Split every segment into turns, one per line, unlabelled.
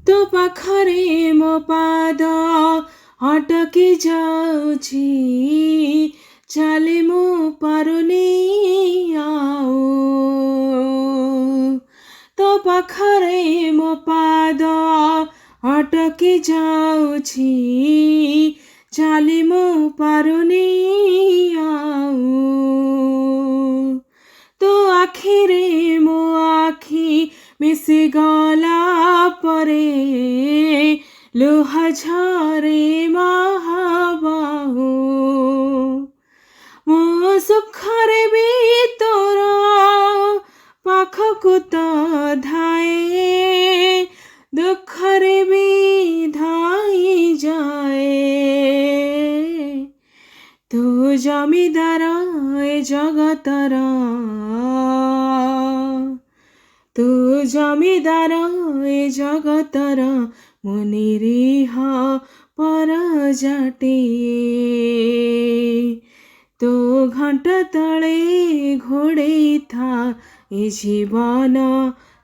ତୋ ପାଖରେ ମୋ ପାଦ ଅଟକି ଯାଉଛି, ଚାଲି ମୁଁ ପାରୁନି ଆଉ। ତୋ ପାଖରେ ମୋ ପାଦ ଅଟକି ଯାଉଛି, ଚାଲି ମୁଁ ପାରୁନି ଆଉ। ତୋ ଆଖିରେ ମୋ ଆଖି ମିଶିଗଲା ପରେ ଲୁହ ଝରେ ମହାବାହୁ। ମୋ ସୁଖରେ ବି ତୋର ପାଖକୁ ତ ଧାଏ, ଦୁଃଖରେ ବି ଧାଇ ଯାଏ। ତୁ ଜମିଦାର ଏ ଜଗତର, ତୁ ଜମିଦାର ଏ ଜଗତର, ମୁଁ ନିରୀହ ପରଜାଟିଏ। ତୋ ଘଣ୍ଟ ତଳେ ଘୋଡ଼େଇଥା ଏ ଜୀବନ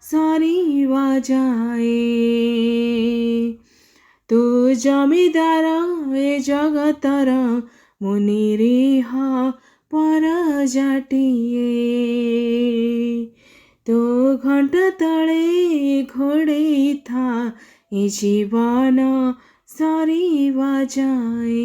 ସରିବା ଯାଏ। ତୁ ଜମିଦାର ଏ ଜଗତର, ମୁଁ ନିରୀହ ପରଜାଟିଏ। ତୋ ଘଣ୍ଟ ତଳେ ଘୋଡ଼େଇଥା ଏ ଜୀବନ ସରିବା ଯାଏ।